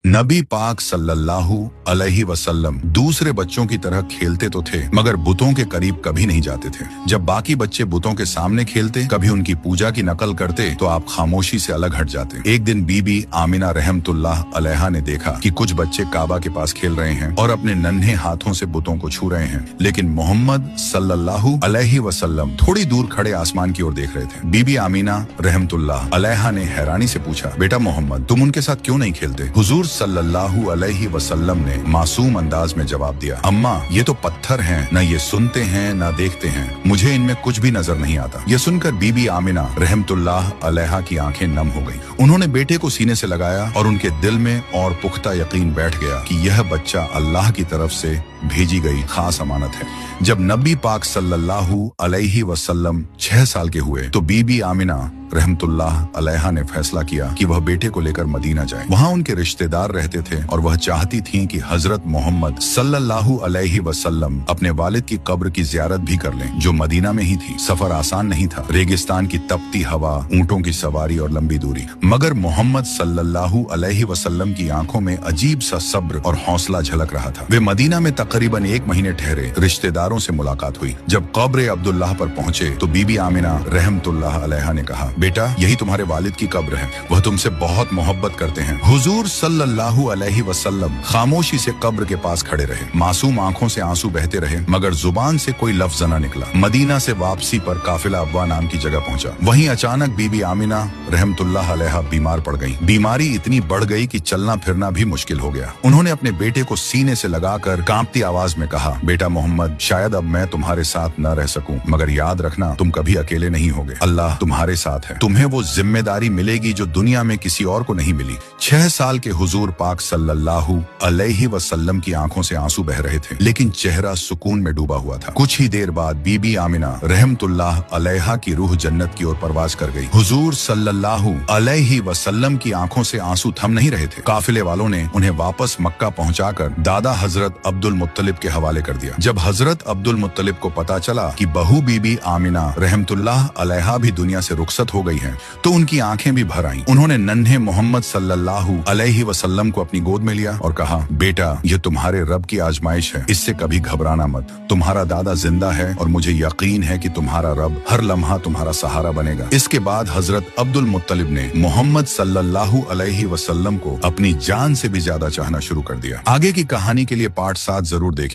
नबी पाक सल्लल्लाहु अलैहि वसल्लम दूसरे बच्चों की तरह खेलते तो थे मगर बुतों के करीब कभी नहीं जाते थे। जब बाकी बच्चे बुतों के सामने खेलते, कभी उनकी पूजा की नकल करते तो आप खामोशी से अलग हट जाते। एक दिन बीबी आमिना रहमतुल्लाह अलैहा ने देखा कि कुछ बच्चे काबा के पास खेल रहे हैं और अपने नन्हे हाथों से बुतों को छू रहे हैं, लेकिन मोहम्मद सल्लल्लाहु अलैहि वसल्लम थोड़ी दूर खड़े आसमान की ओर देख रहे थे। बीबी आमिना रहमतुल्लाह अलैहा ने हैरानी से पूछा, बेटा मोहम्मद, तुम उनके साथ क्यों नहीं खेलते? हुजूर सल्लल्लाहु अलैहि वसल्लम ने मासूम अंदाज में जवाब दिया, अम्मा, ये तो पत्थर हैं, न ये सुनते हैं न देखते हैं, मुझे इनमें कुछ भी नजर नहीं आता। ये सुनकर बीबी आमिना रहमतुल्लाह अलैहा की आंखें नम हो गईं। उन्होंने बेटे को सीने से लगाया और उनके दिल में और पुख्ता यकीन बैठ गया कि यह बच्चा अल्लाह की तरफ से भेजी गई खास अमानत है। जब नबी पाक सल्लल्लाहु अलैहि वसल्लम 6 साल के हुए तो बीबी आमिना रहमतुल्लाह अलैहा ने फैसला किया कि वह बेटे को लेकर मदीना जाए। वहाँ उनके रिश्तेदार रहते थे और वह चाहती थीं कि हजरत मोहम्मद सल्लल्लाहु अलैहि वसल्लम अपने वालिद की कब्र की जियारत भी कर लें, जो मदीना में ही थी। सफर आसान नहीं था, रेगिस्तान की तपती हवा, ऊंटों की सवारी और लंबी दूरी, मगर मोहम्मद सल्लल्लाहु अलैहि वसल्लम की आंखों में अजीब सा सब्र और हौसला झलक रहा था। वे मदीना में तकरीबन 1 महीने ठहरे। रिश्तेदारों से मुलाकात हुई। जब कब्र अब्दुल्लाह पर पहुंचे तो बीबी आमिना रहमतुल्लाह अलैहा ने कहा, बेटा, यही तुम्हारे वालिद की कब्र है, वह तुमसे बहुत मोहब्बत करते हैं। हुजूर सल्लल्लाहु अलैहि वसल्लम खामोशी से कब्र के पास खड़े रहे। मासूम आंखों से आंसू बहते रहे मगर जुबान से कोई लफ्ज न निकला। मदीना से वापसी पर काफिला अब्वा नाम की जगह पहुंचा। वहीं अचानक बीबी आमिना रहमतुल्लाह अलैहा बीमार पड़ गईं। बीमारी इतनी बढ़ गई कि चलना फिरना भी मुश्किल हो गया। उन्होंने अपने बेटे को सीने से लगाकर कांपती आवाज में कहा, बेटा मोहम्मद, शायद अब मैं तुम्हारे साथ न रह सकूं, मगर याद रखना, तुम कभी अकेले नहीं होगे। अल्लाह तुम्हारे साथ है। तुम्हें वो जिम्मेदारी मिलेगी जो दुनिया में किसी और को नहीं मिली। 6 साल के हुजूर पाक सल्लल्लाहु अलैहि वसल्लम की आंखों से आंसू बह रहे थे, लेकिन चेहरा सुकून में डूबा हुआ था। कुछ ही देर बाद बीबी आमिना रहमतुल्लाह अलैहा की रूह जन्नत की ओर परवाज कर गई। हुजूर सल्लल्लाहु अलैहि वसल्लम की आंखों से आंसू थम नहीं रहे थे। काफिले वालों ने उन्हें वापस मक्का पहुंचाकर दादा हजरत अब्दुल मुत्तलिब के हवाले कर दिया। जब हजरत अब्दुल मुत्तलिब को पता चला कि बहू बीबी आमिना रहमतुल्लाह अलैहा भी दुनिया से रुखसत हो गई है तो उनकी आंखें भी भर आईं। उन्होंने नन्हे मोहम्मद सल्लल्लाहु अलैहि वसल्लम को अपनी गोद में लिया और कहा, बेटा, यह तुम्हारे रब की आजमाइश है, इससे कभी घबराना मत। तुम्हारा दादा जिंदा है और मुझे यकीन है कि तुम्हारा रब हर लम्हा तुम्हारा सहारा बनेगा। इसके बाद हजरत अब्दुल मुत्तलिब ने मोहम्मद सल्लल्लाहु अलैहि वसल्लम को अपनी जान से भी ज्यादा चाहना शुरू कर दिया। आगे की कहानी के लिए पार्ट 7 जरूर देखें।